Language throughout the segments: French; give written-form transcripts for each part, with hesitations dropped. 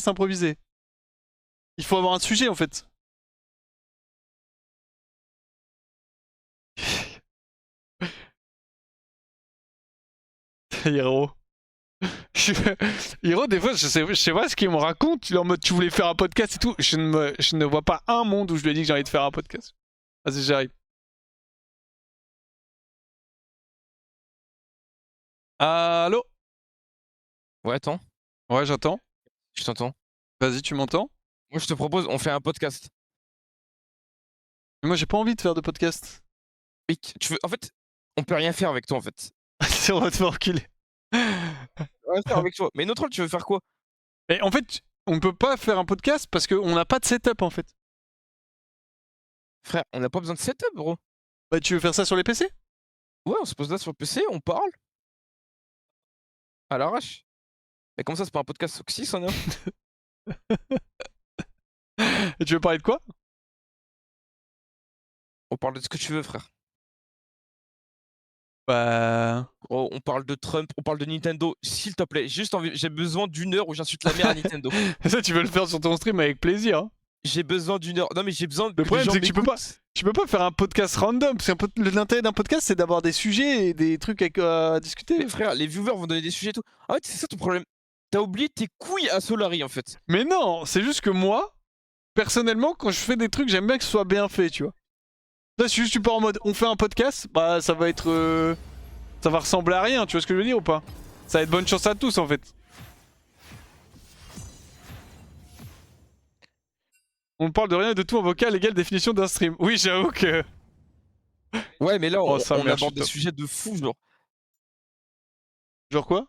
podcast improvisé. Il faut avoir un sujet en fait. Hiro. Hiro, des fois, je sais pas ce qu'il me raconte. Il est en mode, tu voulais faire un podcast et tout. Je ne vois pas un monde où je lui ai dit que j'ai envie de faire un podcast. Vas-y, j'arrive. Allô? Ouais, attends, Ouais, j'entends. je t'entends. Vas-y, tu m'entends? Moi, je te propose, on fait un podcast. Mais moi, j'ai pas envie de faire de podcast. Mec, tu veux... En fait, on peut rien faire avec toi, en fait. C'est on va te faire enculer. Rien faire avec toi. Mais notre rôle, tu veux faire quoi? Et en fait, on peut pas faire un podcast parce qu'on n'a pas de setup en fait. Frère, on n'a pas besoin de setup, bro. Bah, tu veux faire ça sur les PC? Ouais, on se pose là sur le PC, on parle. À l'arrache. Mais comme ça, c'est pas un podcast Oxy, ça, non? Et tu veux parler de quoi? On parle de ce que tu veux, frère. Bah. Oh, on parle de Trump, on parle de Nintendo. S'il te plaît, juste j'ai besoin d'une heure où j'insulte la mère à Nintendo. Ça, tu veux le faire sur ton stream avec plaisir. Hein. J'ai besoin d'une heure. Non, mais j'ai besoin Le que les problème, gens c'est que tu peux pas faire un podcast random. Parce que l'intérêt d'un podcast, c'est d'avoir des sujets et des trucs à discuter. Mais frère, les viewers vont donner des sujets et tout. En fait, c'est ça ton problème. T'as oublié tes couilles à Solari, en fait. Mais non, c'est juste que moi, personnellement, quand je fais des trucs, j'aime bien que ce soit bien fait, tu vois. Là, c'est juste tu pars en mode, on fait un podcast, bah ça va être... ça va ressembler à rien, tu vois ce que je veux dire ou pas? Ça va être bonne chance à tous, en fait. On parle de rien et de tout en vocal égale définition d'un stream. Oui, j'avoue que... Ouais, mais là, Oh, on, sa on mère, je aborde suis des top. sujets de fou, genre. Genre quoi?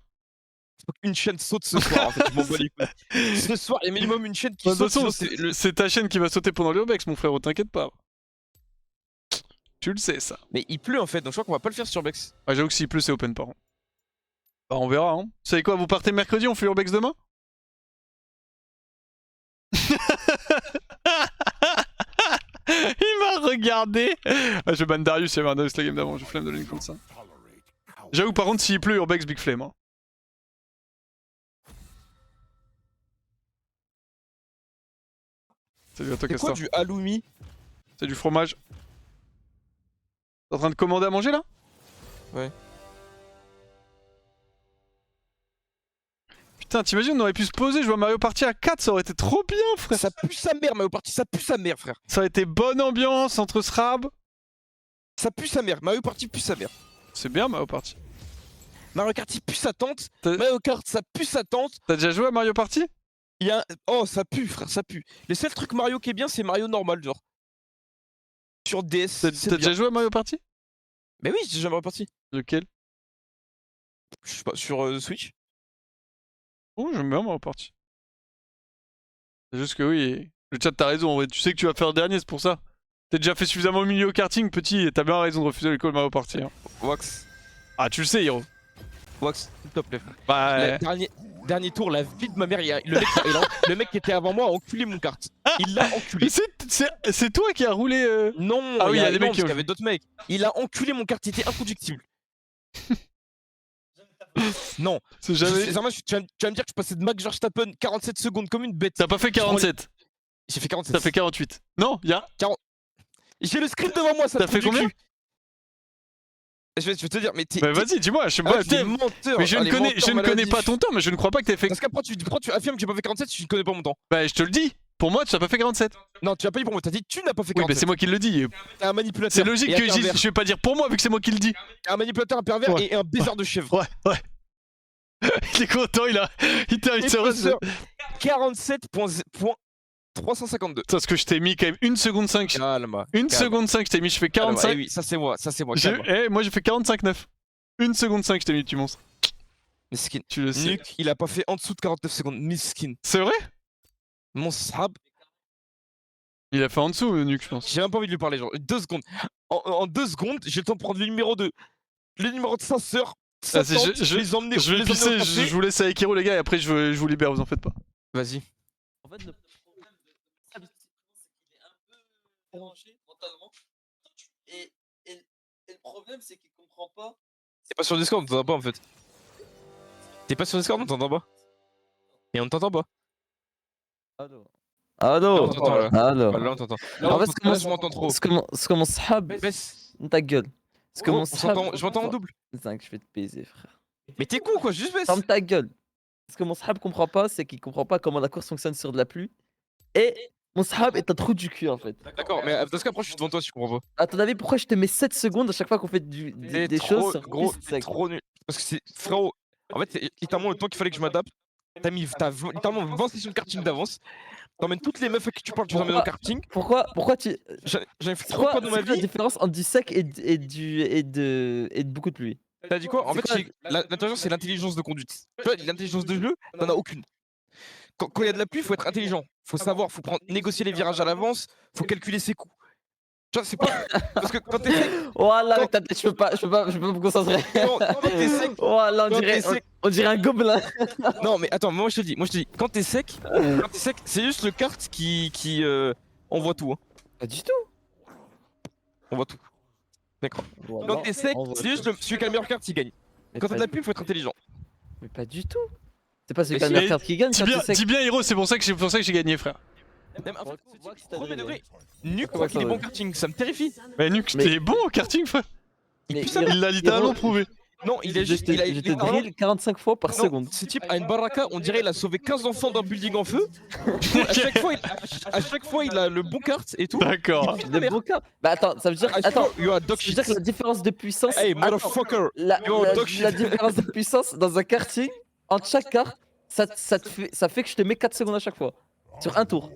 Faut qu'une chaîne saute ce soir, en fait, je m'en bats les couilles. Ce soir, il y a minimum une chaîne qui De toute saute, façon, sinon c'est le... c'est ta chaîne qui va sauter pendant l'urbex, mon frérot, t'inquiète pas. Tu le sais, ça. Mais il pleut, en fait, donc je crois qu'on va pas le faire sur Bex. Ouais, j'avoue que s'il pleut, c'est open par contre. Bah, on verra, hein. Vous savez quoi, vous partez mercredi, on fait urbex demain? Il m'a regardé. Ah, je ban Darius, il y avait un Darius la game d'avant, je flemme de l'une contre ça. J'avoue par contre s'il pleut urbex big flame. Hein. Salut à toi C'est quoi Castor. du halloumi? C'est du fromage. T'es en train de commander à manger là? Ouais. Putain t'imagines on aurait pu se poser, jouer à Mario Party à 4, ça aurait été trop bien frère. Ça pue sa mère, Mario Party, ça pue sa mère, frère. Ça aurait été bonne ambiance entre Srab. Ça pue sa mère, Mario Party pue sa mère. C'est bien Mario Party. Mario Kart, il pue sa tante. T'as Mario Kart, ça pue sa tante. déjà joué à Mario Party? Il y a un... Oh, ça pue, frère, ça pue. Le seul truc Mario qui est bien, c'est Mario normal, genre. Sur DS, T'as c'est bien. déjà joué à Mario Party? Mais oui, j'ai jamais Mario Party. Lequel? Je sais pas, sur Switch. Oh j'aime bien Mario Party. C'est juste que oui, le chat t'as raison, en vrai. Tu sais que tu vas faire le dernier, c'est pour ça. T'as déjà fait suffisamment au milieu au karting, petit, et t'as bien raison de refuser l'école Mario Party. Hein. Wax. Ah, tu le sais, Hiro. Wax, s'il te plaît, frère. Bah. Dernier tour, la vie de ma mère, le mec qui était avant moi a enculé mon kart. Il l'a enculé. C'est toi qui as roulé. Non, ah oui, il y a des mecs qui avaient d'autres mecs. Il a enculé mon kart, il était inconductible. Non. C'est jamais. Tu vas me dire que je passais de Max Verstappen 47 secondes comme une bête. T'as pas fait 47. J'ai fait 47. T'as fait 48. Non, y'a. 40... J'ai le script devant moi, ça T'as fait combien? Je vais te dire, mais t'es. Bah vas-y, dis-moi, je sais pas. pas. Menteur. Mais je ne connais pas ton temps, mais je ne crois pas que t'aies fait. Parce qu'après, tu affirmes que j'ai pas fait 47 si tu ne connais pas mon temps. Bah je te le dis. Pour moi, tu n'as pas fait 47. Non, tu as pas dit pour moi, t'as dit tu n'as pas fait 47. Oui, mais c'est moi qui le dis. T'es un manipulateur. C'est logique que je vais pas dire pour moi vu que c'est moi qui le dis. Un manipulateur, un pervers et un baiser de chèvre. Ouais, ouais. Il est content, il t'invite sur 47.352. Parce que je t'ai mis quand même 1 seconde 5. Calme. 1 seconde 5, je t'ai mis, je fais 45. Eh oui, ça c'est moi, Moi j'ai fait 45-9. 1 seconde 5, je t'ai mis, tu monstre. Miskin. Tu le sais. Nuke, il a pas fait en dessous de 49 secondes. Miskin. C'est vrai? Mon sab. Il a fait en dessous, Nuke, je pense. J'ai même pas envie de lui parler, genre 2 secondes. En 2 secondes, j'ai le temps de prendre le numéro de sa sœur. Je vous laisse avec Hiro les gars et après je vous libère, vous en faites pas. Vas-y. En fait, le problème de c'est qu'il est un peu branché mentalement. Et le problème, c'est qu'il comprend pas. T'es pas sur Discord, on t'entend pas en fait. T'es pas sur Discord, on t'entend pas. Et on t'entend pas. الو Là, الو on t'entend là. الو Là, on t'entend. Là, En fait, là, je m'entends trop. ce que mon sahab. Baisse. Ta gueule. Ce que Gros, mon sahab. je m'entends en double. Putain, que je vais te baiser, frère. Mais t'es con quoi, juste baisse. Ferme ta gueule. Ce que mon sahab comprend pas, c'est qu'il comprend pas comment la course fonctionne sur de la pluie. Et mon sahab est un trou du cul en fait. D'accord, mais parce qu'après je suis devant toi si tu comprends pas. À ton avis, pourquoi je te mets 7 secondes à chaque fois qu'on fait T'es des trop, choses sur gros, piste t'es sec? trop nul. Parce que c'est, frérot, en fait, c'est littéralement le temps qu'il fallait que je m'adapte. T'as littéralement 20 sessions de karting d'avance. T'emmènes toutes les meufs à qui tu parles, tu les emmènes au karting. Pourquoi tu. J'en ai fait C'est 3 quoi, fois dans ma c'est quoi la vie. différence entre du sec et de beaucoup de pluie? T'as dit quoi? En C'est fait, quoi l'intelligence, c'est l'intelligence de conduite. Tu vois, l'intelligence de jeu, t'en as aucune. Quand il y a de la pluie, faut être intelligent. Faut savoir, faut négocier les virages à l'avance, faut calculer ses coups. Tu vois, c'est pas. Parce que quand t'es sec. Voilà, avec ta tête, je peux pas me concentrer. Quand t'es sec. Voilà, Quand t'es sec. on dirait un gobelin. Non, mais attends, moi je te dis, quand t'es sec, c'est juste le kart qui envoie tout. Hein. Pas du tout. On voit tout. D'accord. Voilà, Quand t'es sec, on voit c'est juste celui qui a le meilleur kart qui gagne. Mais Quand t'as pas de la du- pub, faut être intelligent. Mais pas du tout. C'est pas celui Mais qui a la si. meilleure carte qui gagne, Dis quand bien, t'es sec. dis bien, Hiro, c'est pour ça que j'ai gagné, frère. Même, en fait, On voit que c'est ta premier drill, degré, Nuke On croit voit qu'il est ça, bon ouais. karting, ça me terrifie. Mais Nuke, Mais- t'es bon au karting, frère. Il Mais pue sa Hiro- mère. Il l'a littéralement Hiro, prouvé. Non, il est Je juste. te, Il a, je te littéralement- drill 45 fois par Non, seconde. ce type a une baraka, on dirait il a sauvé 15 enfants d'un building en feu. à chaque fois, il a le bon kart et tout. D'accord. Il pue sa Le mère. bon cas. Bah attends, ça veut dire. I Attends, swear you are dog ça veut dire shit. que la différence de puissance. Hey, Attends, motherfucker. la, Yo, la- dog shit. la différence de puissance dans un karting, entre chaque carte, ça fait que je te mets 4 secondes à chaque fois. Sur un tour.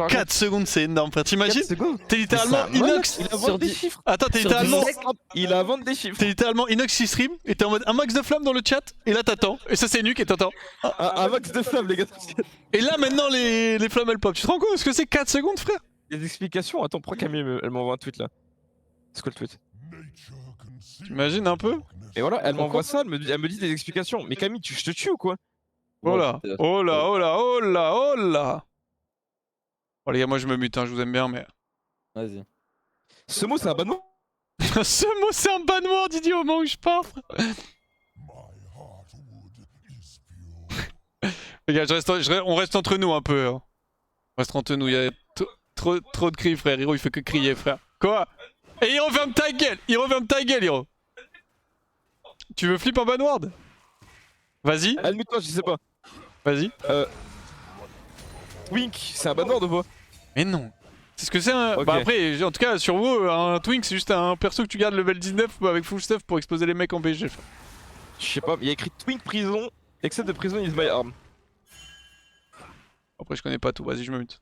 4 secondes, c'est énorme, frère. T'imagines? T'es littéralement Inox. Il a Sur vendu des du- chiffres. Attends, t'es sur du littéralement. sec. Il a vendu des chiffres. T'es littéralement Inox qui stream et t'es en mode un max de flammes dans le chat et là t'attends. Et ça c'est Nuke et t'attends. Un max de flammes, les gars. Et là maintenant les flammes elles pop. Tu te rends compte ce que c'est 4 secondes, frère? Des explications. Attends, pourquoi Camille elle m'envoie un tweet là? C'est quoi le tweet? T'imagines un peu? Et voilà, elle m'envoie ça, elle me dit des explications. Mais Camille, je te tue ou quoi? Oh là, oh là, oh là, oh là, oh là. Bon les gars, moi je me mute, hein, je vous aime bien mais. Vas-y. Ce mot, c'est un banneau. Ce mot c'est un ban word, idiot, au moment où je pars, frère. Les gars, on reste entre nous un peu. Hein. On reste entre nous, il y a trop de cris, frère. Hiro il fait que crier, frère. Quoi? Et Hiro, ferme ta gueule! Hiro, ferme ta gueule, Hiro! Tu veux flip en ban word? Vas-y, Admets-toi, je sais pas. vas-y. Wink, c'est un banneau de quoi? Mais non. C'est ce que c'est un. Ok. Bah après, en tout cas, sur WoW, un Twink c'est juste un perso que tu gardes level 19 avec full stuff pour exposer les mecs en BG. Je sais pas, il y a écrit Twink prison, except de prison is my arm. Après, je connais pas tout, vas-y, je me mute.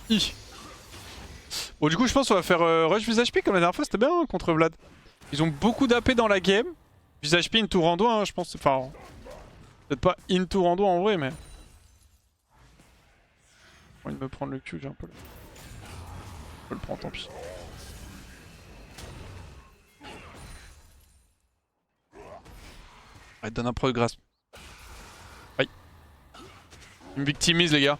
Hi. Bon, du coup, je pense qu'on va faire rush visage P comme la dernière fois, c'était bien hein, contre Vlad. Ils ont beaucoup d'AP dans la game. Visage P into rando, hein, je pense. Enfin, peut-être pas into rando en vrai, mais. J'ai envie de me prendre le cul, j'ai un peu. Je le prends, tant pis. Arrête, donne un pro de grâce. Aïe. Il me victimise, les gars.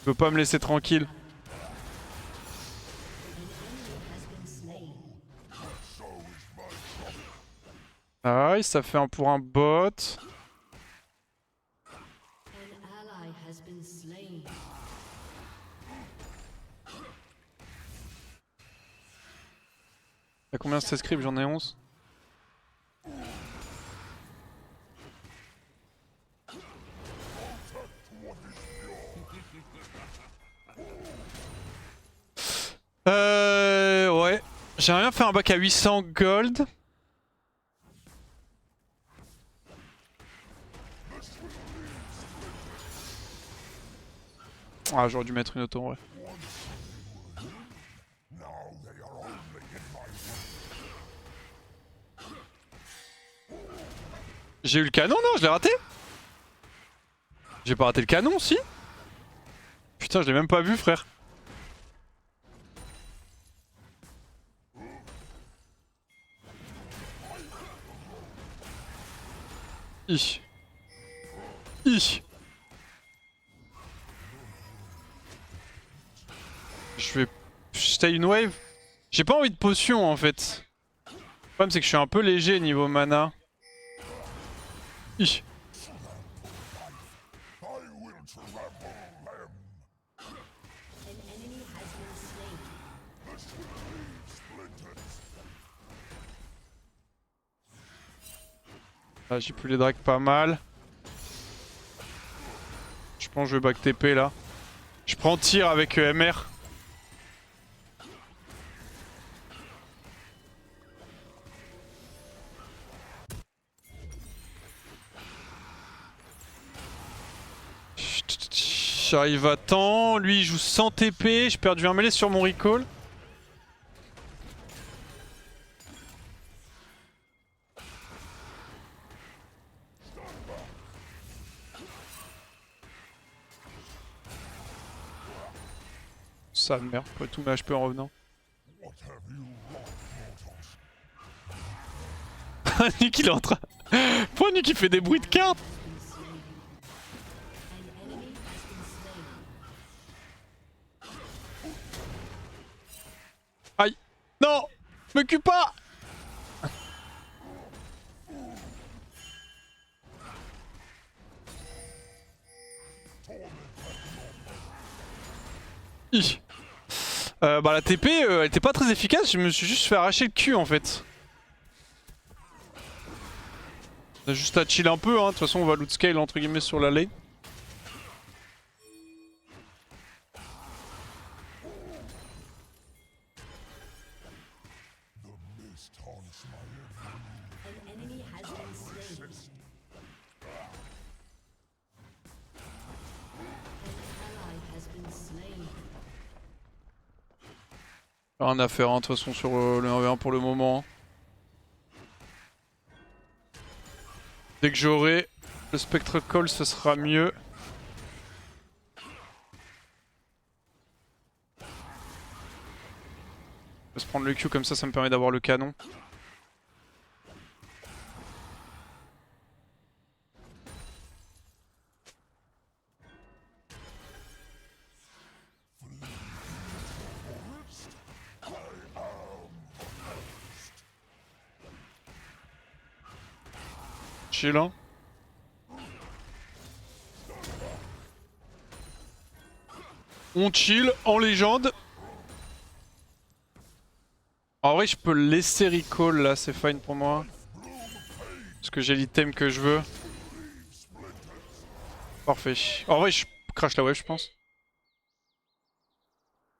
Il veut pas me laisser tranquille. Nice, ça fait un pour un bot. T'as combien de scripts? J'en ai 11. Ouais. J'aimerais bien faire un bac à 800 gold. Ah, j'aurais dû mettre une auto en vrai. J'ai eu le canon, non? Je l'ai raté? J'ai pas raté le canon, si? Putain, je l'ai même pas vu, frère. Ich. Ich. Je vais jeter une wave. J'ai pas envie de potion en fait. Le problème c'est que je suis un peu léger niveau mana. Hi. Là j'ai pu les drag pas mal. Je pense que je vais back TP là. Je prends tir avec MR. J'arrive à temps, lui il joue sans TP, j'ai perdu un mêlée sur mon recall. Ça merde, pas tout mes HP en revenant. Nick il est en train... Pourquoi Nick il fait des bruits de cartes? Aïe. Non, me cue pas. Hi. Bah la TP elle était pas très efficace, je me suis juste fait arracher le cul en fait. On a juste à chill un peu, hein. De toute façon on va loot scale entre guillemets sur la lane. Rien à faire hein, de toute façon sur le 1v1 pour le moment. Dès que j'aurai le Spectre Call ce sera mieux. Je vais se prendre le Q comme ça me permet d'avoir le canon. Chill hein. On chill en légende. En vrai je peux le laisser recall là, c'est fine pour moi. Parce que j'ai l'item que je veux. Parfait. En vrai je crash la wave je pense.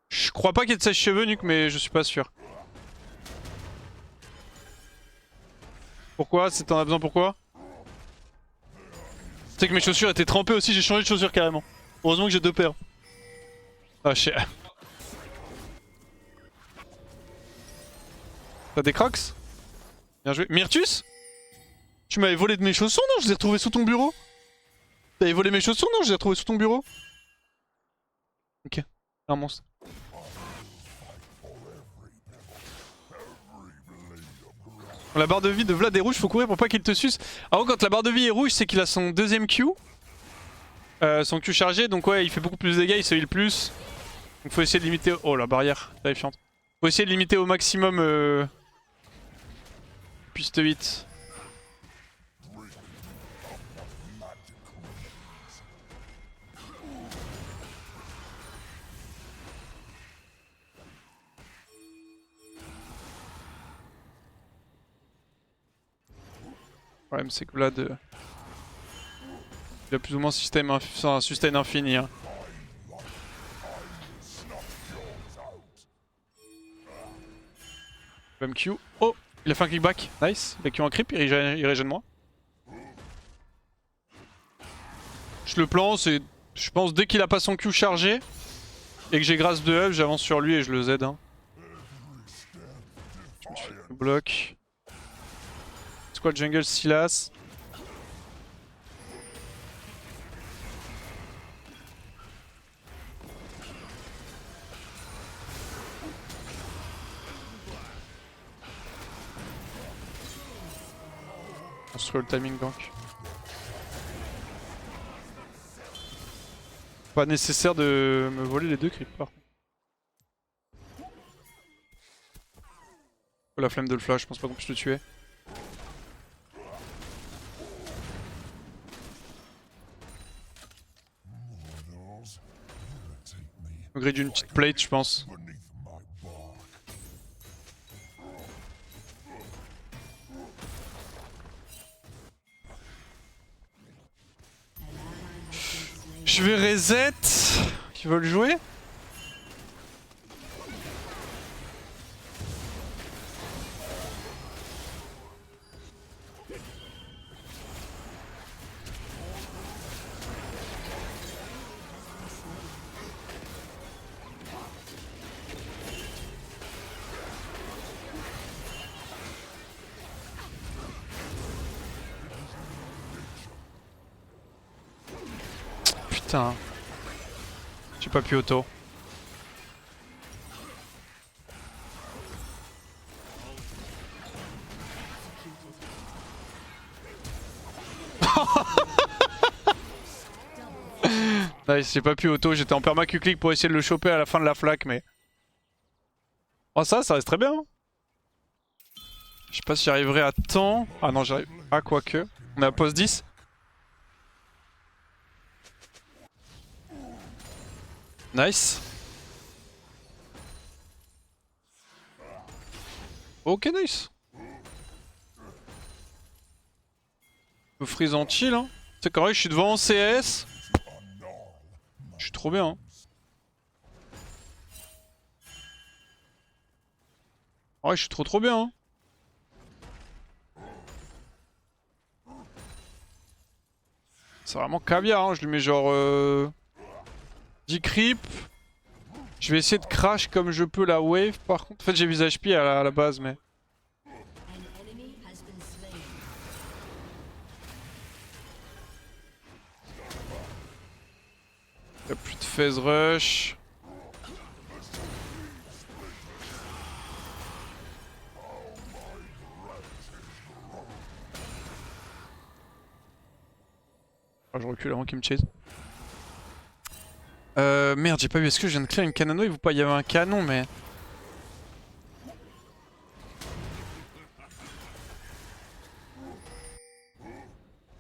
Je crois pas qu'il y ait de sèche-cheveux Nuke mais je suis pas sûr. Pourquoi? T'en as besoin pourquoi? Tu sais que mes chaussures étaient trempées aussi, j'ai changé de chaussures carrément. Heureusement que j'ai 2 paires. Ah shit. T'as des crocs? Bien joué. Myrtus? Tu m'avais volé de mes chaussons non? Je les ai retrouvés sous ton bureau. T'avais volé mes chaussons non? Je les ai retrouvés sous ton bureau. Ok. Un monstre. La barre de vie de Vlad est rouge, faut courir pour pas qu'il te suce. Ah quand la barre de vie est rouge, c'est qu'il a son deuxième Q. Son Q chargé, donc ouais, il fait beaucoup plus de dégâts, il se heal plus. Donc faut essayer de limiter... Oh la barrière, terrifiante. Faut essayer de limiter au maximum... Piste 8. Le problème c'est que Vlad... il a plus ou moins un sustain infini. Hein. Même Q. Oh, il a fait un kickback. Nice. Il a Q en creep, il régène moi. Je le plante et je pense dès qu'il a pas son Q chargé et que j'ai grâce de up, j'avance sur lui et je le Z. Hein. Je me suis fait bloc. Squad jungle Silas. Construire le timing gank. Pas nécessaire de me voler les 2 creeps par contre. La flemme de le flash, je pense pas qu'on puisse le tuer. Au gré d'une petite plate, je pense. Je vais reset. Ils veulent jouer? Putain. J'ai pas pu auto. Nice, j'ai pas pu auto, j'étais en permacuclic pour essayer de le choper à la fin de la flaque, mais... Oh ça reste très bien. Je sais pas si j'arriverai à temps. Ah non, j'arrive. Ah, quoique. On est à post 10. Nice. Ok, nice. Je me freeze en chill, hein. C'est correct, je suis devant en CS. Je suis trop bien, hein. Ouais, je suis trop bien, hein. C'est vraiment caviar, hein. Je lui mets genre 10 creep. Je vais essayer de crash comme je peux la wave par contre. En fait j'ai visage HP à la base mais... Y'a plus de phase rush. Oh, je recule avant qu'il me chase. Merde, j'ai pas vu. Est-ce que je viens de clear une canon wave ou pas? Il y avait un canon, mais.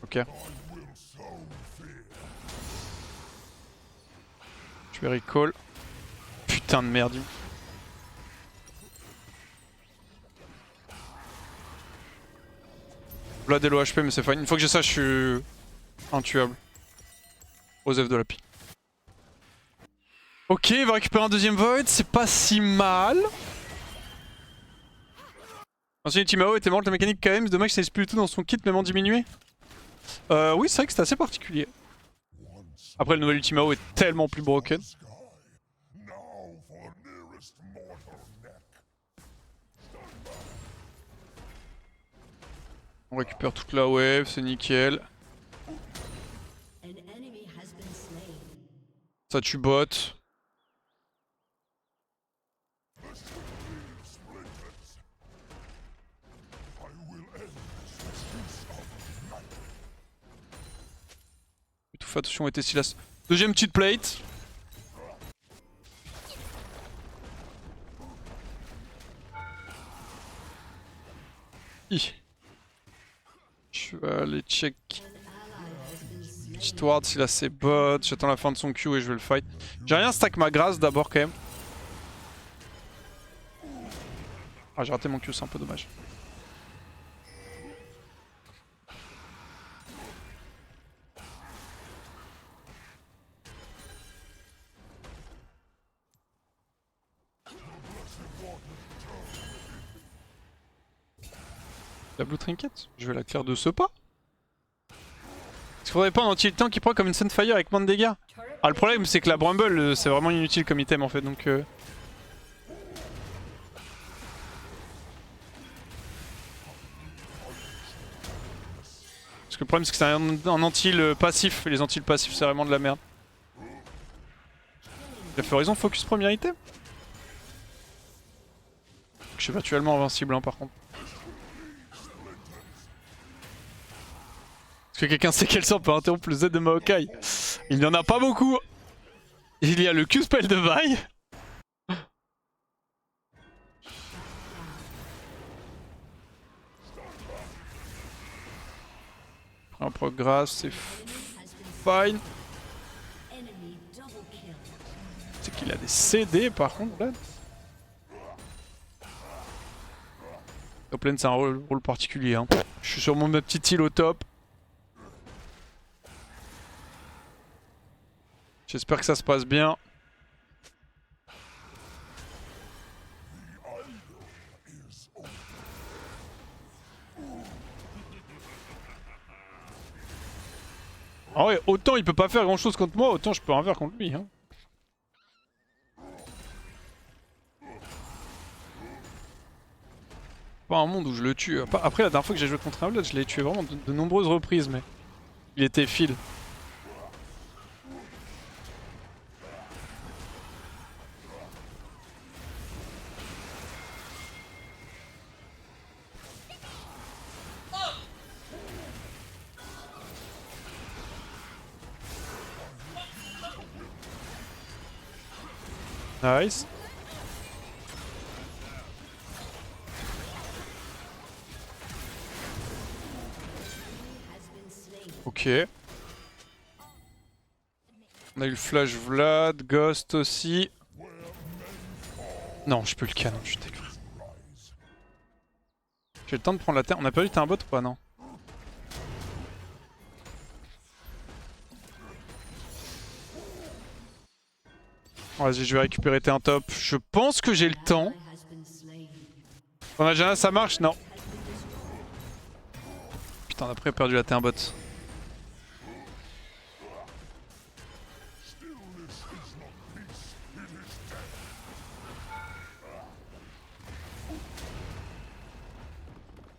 Ok. Je vais recall. Putain de merde. Là, des low HP, mais c'est fine. Une fois que j'ai ça, je suis intuable. Osef de la pie. Ok, il va récupérer un deuxième void, c'est pas si mal. Ancien Ultimao était morte la mécanique KM, c'est dommage que ça laisse plus du tout dans son kit, même en diminué. Oui, c'est vrai que c'est assez particulier. Après, le nouvel Ultimao est tellement plus broken. On récupère toute la wave, c'est nickel. Ça tue bot. Tout fait attention, était Silas. Deuxième petite plate. Je vais aller check. Petit ward s'il a ses bots. J'attends la fin de son Q et je vais le fight. J'ai rien stack ma grâce d'abord quand même. Ah, j'ai raté mon Q, c'est un peu dommage. La blue trinket, je vais la clear de ce pas. Est-ce qu'il faudrait pas un anti-tank qui prend comme une Sunfire avec moins de dégâts? Ah, le problème c'est que la Bramble c'est vraiment inutile comme item en fait donc Parce que le problème c'est que c'est un anti passif et les anti passifs c'est vraiment de la merde. Il a fait raison focus premier item. Je suis virtuellement invincible hein, par contre. Est-ce que quelqu'un sait quel sort peut interrompre le Z de Maokai? Il n'y en a pas beaucoup. Il y a le Q-spell de Vi. Un progress, c'est fine. C'est qu'il a des CD par contre là. Top lane c'est un rôle particulier. Hein. Je suis sur ma petite île au top. J'espère que ça se passe bien. Ah ouais, autant il peut pas faire grand chose contre moi, autant je peux rien faire contre lui. Hein. Pas un monde où je le tue. Après la dernière fois que j'ai joué contre un Blood, je l'ai tué vraiment de nombreuses reprises, mais il était fil. Nice. Ok. On a eu le flash Vlad, Ghost aussi. Non, je peux le canon, je suis dégueu. J'ai le temps de prendre la terre. On a perdu un bot ou pas? Non. Vas-y, je vais récupérer un top. Je pense que j'ai le temps. On a déjà ça marche? Non. Putain, on a après perdu la T1 bot.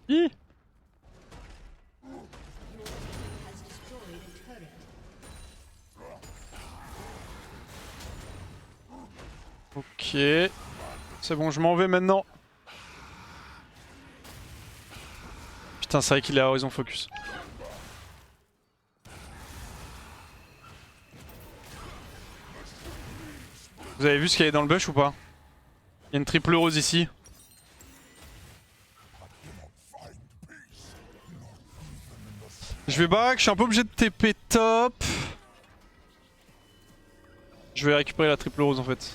Hi. Ok. C'est bon, je m'en vais maintenant. Putain, c'est vrai qu'il est à horizon focus. Vous avez vu ce qu'il y avait dans le bush ou pas? Il y a une triple rose ici. Je vais back, je suis un peu obligé de TP top. Je vais récupérer la triple rose en fait.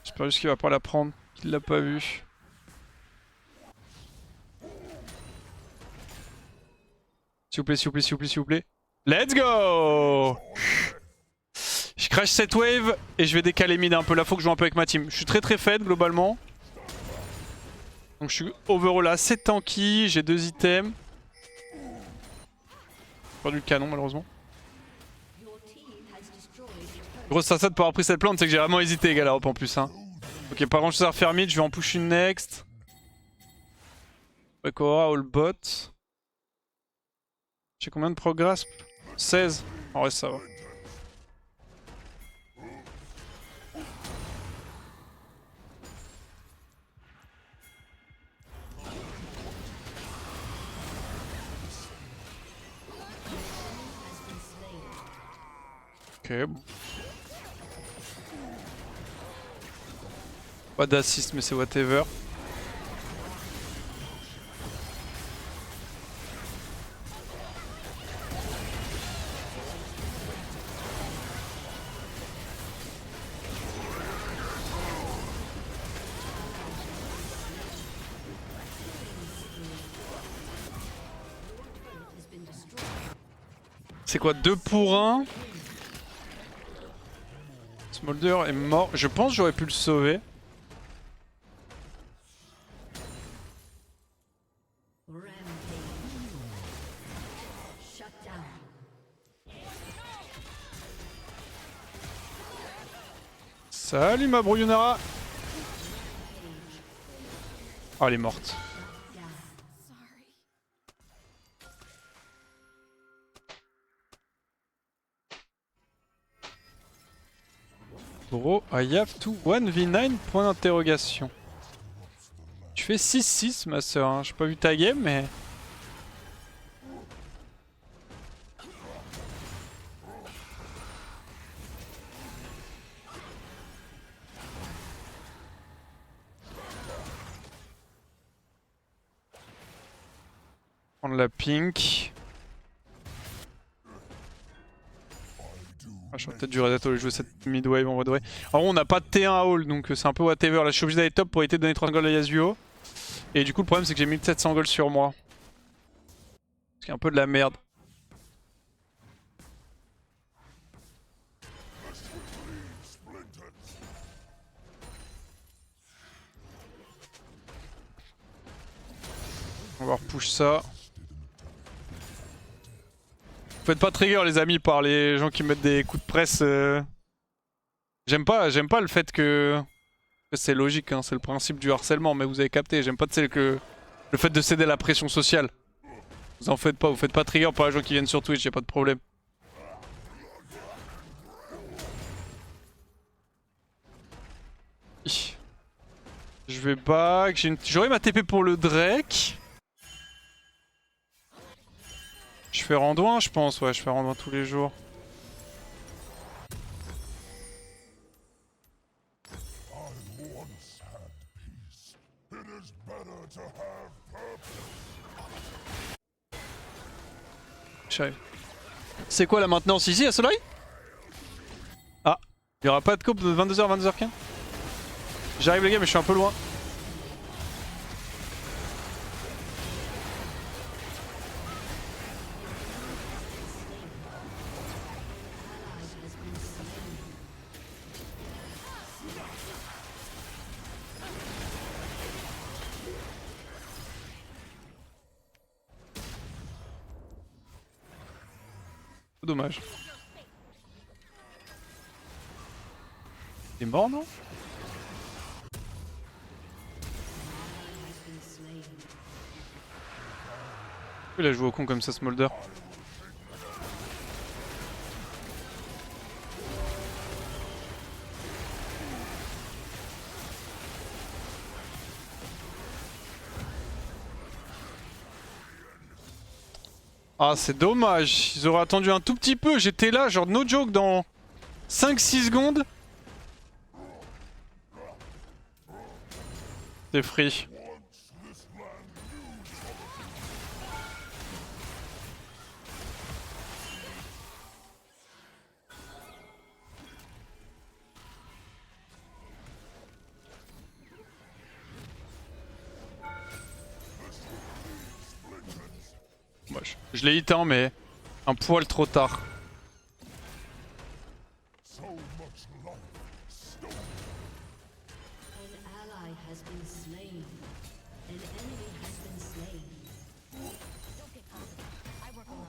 J'espère juste qu'il va pas la prendre, qu'il l'a pas vu. S'il vous plaît, s'il vous plaît, s'il vous plaît, s'il vous plaît. Let's go! Je crash cette wave et je vais décaler mid un peu. Là, faut que je joue un peu avec ma team. Je suis très fed globalement. Donc je suis overall assez tanky. J'ai 2 items. J'ai perdu le canon malheureusement. Grosse sensate pour avoir pris cette plante, c'est que j'ai vraiment hésité Galarop en plus. Hein. Ok, pas grand chose à refaire mid. Je vais en push une next. Bakora, all bot. J'ai combien de progress? 16. En vrai, ça va. Ok, bon. Pas d'assist, mais c'est whatever. C'est quoi, 2 pour 1? Smolder est mort. Je pense que j'aurais pu le sauver. Salut ma Bruyonara. Oh, elle est morte. Bro, I have to 1v9 point d'interrogation. Tu fais 6-6 ma soeur, hein. J'ai pas vu ta game mais... prendre la pink. Ah, j'aurais peut-être dû reset au jouer cette mid wave en vrai. En gros, on n'a pas de T1 à haul donc c'est un peu whatever. Là, je suis obligé d'aller top pour éviter de donner 3 gold à Yasuo. Et du coup, le problème, c'est que j'ai 1700 gold sur moi. C'est un peu de la merde. On va repush ça. Faites pas trigger les amis par les gens qui mettent des coups de presse. J'aime pas le fait que... C'est logique, hein, c'est le principe du harcèlement, mais vous avez capté. J'aime pas le fait de céder à la pression sociale. Vous en faites pas, vous faites pas trigger par les gens qui viennent sur Twitch, y'a pas de problème. Je vais back, j'aurai ma TP pour le Drake. Je fais randouin je pense, ouais je fais randouin tous les jours. C'est quoi la maintenance ici à Soleil? Ah, il y aura pas de coupe de 22h, 22h15. J'arrive les gars mais je suis un peu loin. Dommage. Il est mort non? Il a joué au con comme ça Smolder. Ah c'est dommage, ils auraient attendu un tout petit peu, j'étais là genre no joke dans 5-6 secondes. C'est free. Je l'ai hit hein, mais un poil trop tard.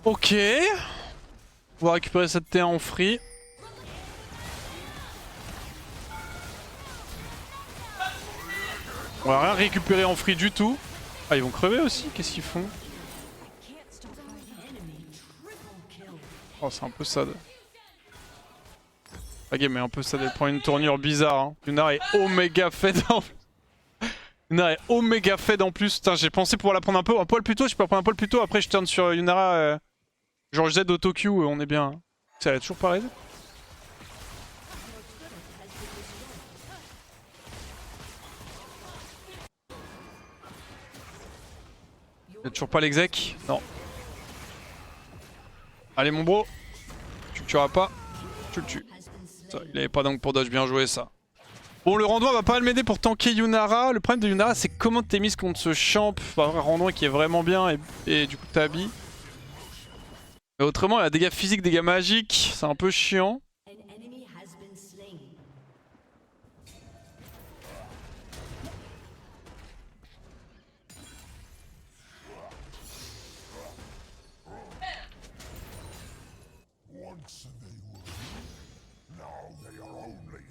Ok. On va récupérer cette T1 en free. On va rien récupérer en free du tout. Ah ils vont crever aussi, qu'est-ce qu'ils font? Oh c'est un peu sad. La game est un peu sad, elle prend une tournure bizarre hein. Yuna est oméga fed en plus. Yuna est oméga fed en plus. Putain j'ai pensé pouvoir la prendre un poil plus tôt, je peux la prendre un poil plus tôt, après je turn sur Yunara genre Z auto Q, on est bien. Ça a toujours pas raid. Y'a toujours pas l'exec? Non. Allez mon bro, tu le tueras pas, tu le tues. Ça, il avait pas donc pour dodge, bien joué ça. Bon le randouin va pas m'aider pour tanker Yunara. Le problème de Yunara c'est comment t'es mise contre ce champ. Enfin, un randouin qui est vraiment bien et du coup t'habilles. Mais autrement il a dégâts physiques, dégâts magiques, c'est un peu chiant.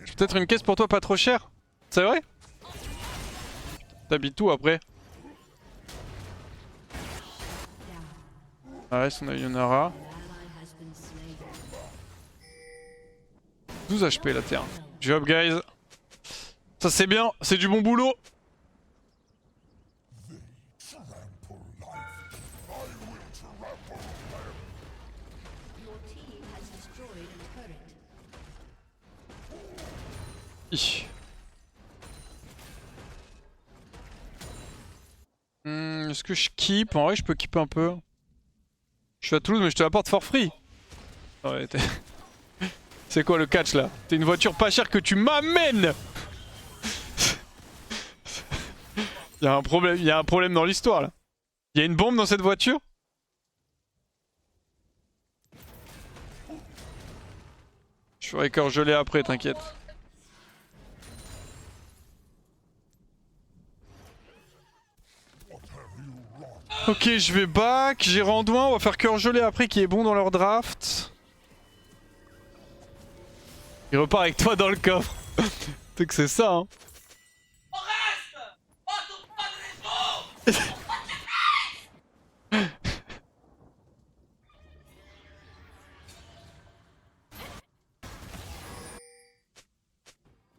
J'ai peut-être une caisse pour toi pas trop chère. C'est vrai? T'habites tout après. Ah ouais, on a Yunara. 12 HP la terre. Job guys. Ça c'est bien, c'est du bon boulot. Est-ce que je keep? En vrai, je peux keep un peu. Je suis à Toulouse, mais je te l'apporte for free. Ouais, c'est quoi le catch là? T'es une voiture pas chère que tu m'amènes. Y'a un problème dans l'histoire là. Y'a une bombe dans cette voiture? Je ferai cœur gelé après, t'inquiète. Ok, je vais back, j'ai Randouin, on va faire cœur gelé après qui est bon dans leur draft. Il repart avec toi dans le coffre. C'est que c'est ça, hein. On reste. Oh, ton pas de raison.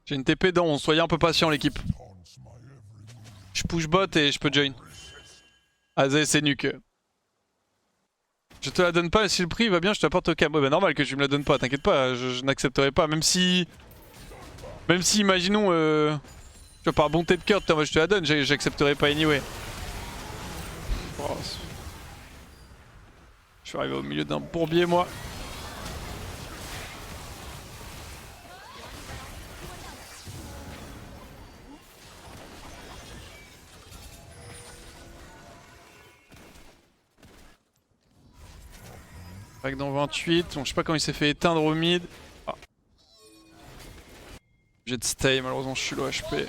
J'ai une TP dans 11, soyez un peu patient l'équipe. Je push bot et je peux join. Azé c'est nuque. Je te la donne pas, si le prix va bien je t'apporte au cam. Ouais bah normal que tu me la donnes pas, t'inquiète pas, je n'accepterai pas. Même si imaginons tu vois par bonté de cœur je te la donne, j'accepterai pas anyway. Oh, je suis arrivé au milieu d'un bourbier moi. Dans 28, bon, je sais pas comment il s'est fait éteindre au mid. Ah. J'ai de stay, malheureusement je suis low HP.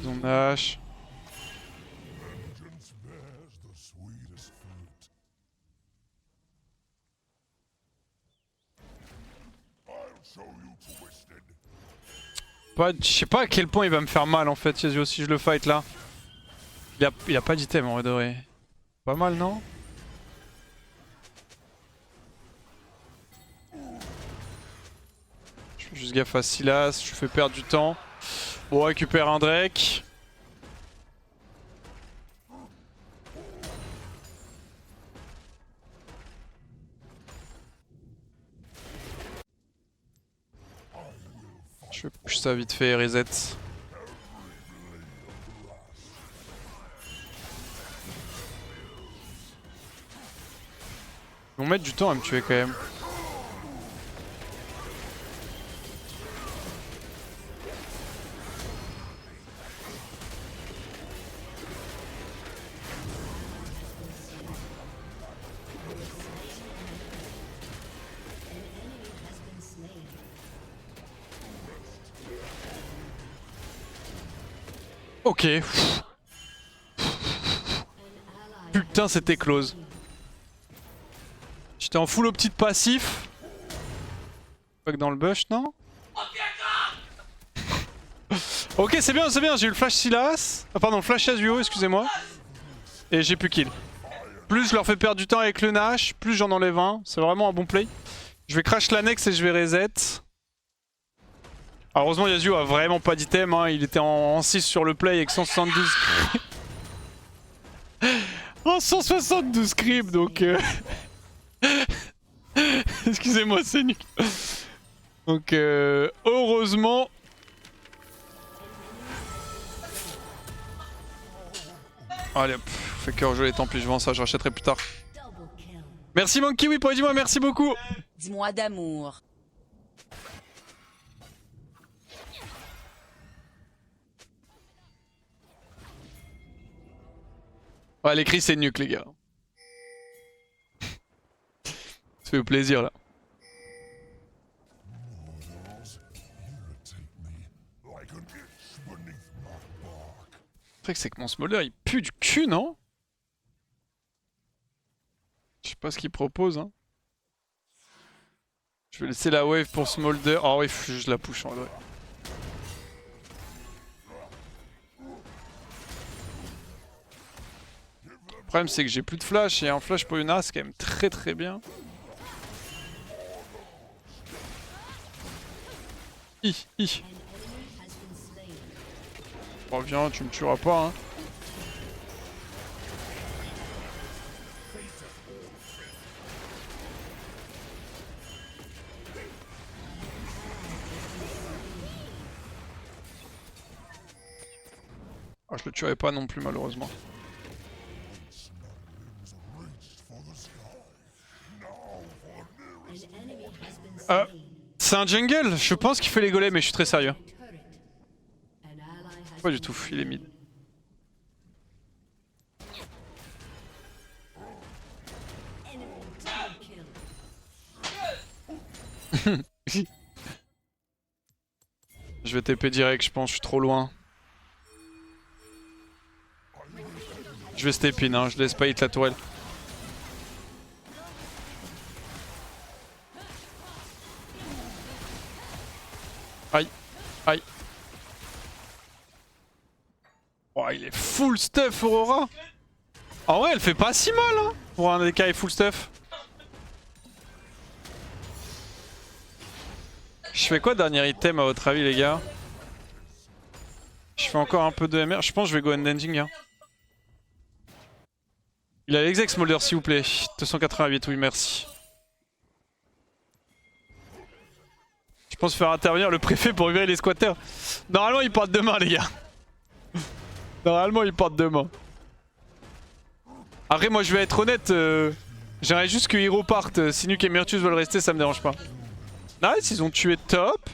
Ils ont Nash. Je sais pas à quel point il va me faire mal en fait, Yasuo, si je le fight là. Il a pas d'item en vrai de vrai. Pas mal non? Je fais juste gaffe à Silas, je fais perdre du temps. On récupère un Drake. Je vais push ça vite fait et reset. Ils vont mettre du temps à me tuer quand même. Ok. Putain, c'était close. J'étais en full opti de passif. Pas que dans le bush, non? Ok, c'est bien, j'ai eu le flash Silas. Ah, pardon, le flash Yasuo, excusez-moi. Et j'ai pu kill. Plus je leur fais perdre du temps avec le Nash, plus j'en enlève un. C'est vraiment un bon play. Je vais crash l'annexe et je vais reset. Alors heureusement Yasuo a vraiment pas d'item, hein. Il était en 6 sur le play avec 172 en 172 creep donc excusez-moi c'est nul. Donc heureusement. Allez hop, fait cœur jeu, tant pis je vends ça, je rachèterai plus tard. Merci Monkey, oui pour dis-moi, merci beaucoup. Dis-moi d'amour. Ouais, l'écrit c'est nuque les gars. Ça fait plaisir là. Le truc c'est que mon smolder il pue du cul, non? Je sais pas ce qu'il propose, hein. Je vais laisser la wave pour smolder. Oh oui, je la push en vrai. Le problème c'est que j'ai plus de flash et un flash pour une as c'est quand même très bien. Hi. Oh viens, tu me tueras pas hein. Ah, je le tuerai pas non plus malheureusement. C'est un jungle, je pense qu'il fait les golems mais je suis très sérieux. Pas du tout, il est mid. Je vais TP direct, je pense, je suis trop loin. Je vais step in, hein, je laisse pas hit la tourelle. Aïe. Oh, il est full stuff Aurora. En vrai, elle fait pas si mal hein, pour un DK full stuff. Je fais quoi dernier item à votre avis les gars? Je fais encore un peu de MR, je pense que je vais go ending hein. Il a l'exec Smolder s'il vous plaît. 288, oui merci. Je pense faire intervenir le préfet pour virer les squatters. Normalement ils partent demain les gars. Normalement ils partent demain. Après moi je vais être honnête, j'aimerais juste que Hero parte. Si Nuke et Myrtus veulent rester ça me dérange pas. Nice, ils ont tué top.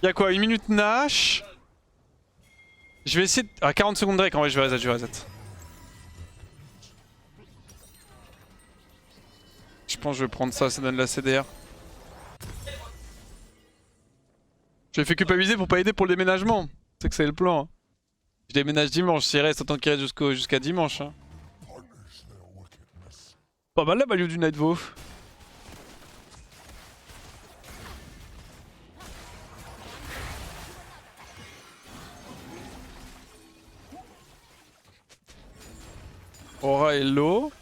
Y'a quoi, 1 minute Nash. Je vais essayer de... Ah 40 secondes Drake, en vrai je vais reset, Je pense que je vais prendre ça, ça donne la CDR. Je l'ai fait culpabiliser pour pas aider pour le déménagement. C'est que c'est le plan. Hein. Je déménage dimanche, s'il reste autant qu'il reste jusqu'à dimanche. Hein. Pas mal la value du Nightvow. Aura est low.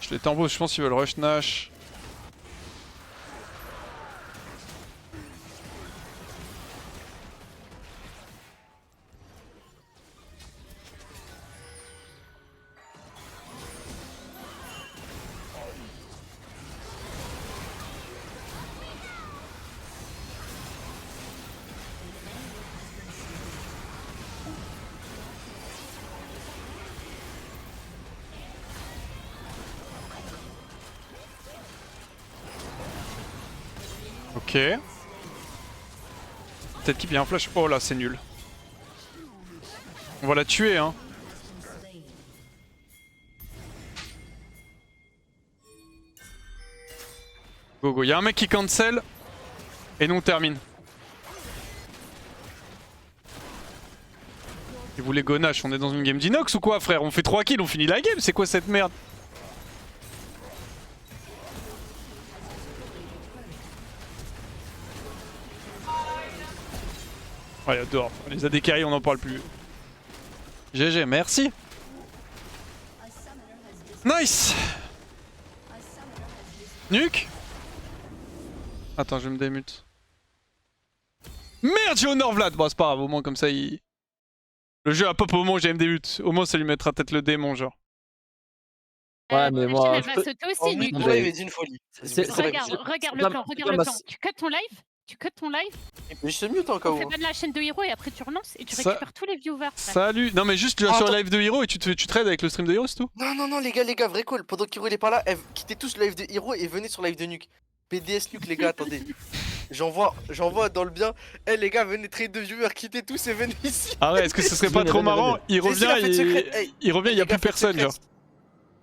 Je les t'embauche, je pense qu'ils veulent rush Nash. Ok. Peut-être qu'il y a un flash. Oh là, c'est nul. On va la tuer, hein. Go go. Y'a un mec qui cancel. Et nous on termine. Il voulait go Nash. On est dans une game d'Inox ou quoi, frère? On fait 3 kills, on finit la game. C'est quoi cette merde? Oh, il adore. Les AD carry, on n'en parle plus. GG, merci. Nice. Nuke. Attends, je vais me démute. Merde, j'ai honor Vlad. Bon, c'est pas grave, au moins comme ça, il... Le jeu a pop au moment où j'ai me démute. Au moins, ça lui mettra peut-être le démon, genre. Ouais, mais moi. Elle va sauter aussi, Nuke. Non, Là, il avait dit une folie. Regarde le plan, regarde le plan. Tu cut ton live, Mais je te mute en cas on où. fait pas de la chaîne de Hero et après tu relances et tu Ça- récupères tous les viewers. frère. Salut. Non, mais juste, tu vas sur le live de Hero et tu trades avec le stream de Hero, c'est tout? Non, les gars, vrai call. Pendant qu'Hero il est pas là, quittez tous le live de Hero et venez sur le live de Nuke. PDS Nuke, les gars, attendez. J'envoie dans le bien. Eh les gars, venez trade de viewers, quittez tous et venez ici. Ah ouais, est-ce que ce serait pas trop marrant? Il revient, il revient, il y a plus personne, genre.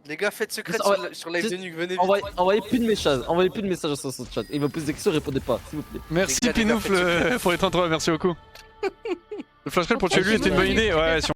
Les gars, faites secret sur live de Nuke, venez vite. Envoyez plus de messages sur son chat. Il me pose des questions, répondez pas, s'il vous plaît. Merci Les gars, Pinoufle pour les 33, merci beaucoup. Le flash call pour tuer lui était une bonne idée, ouais, si on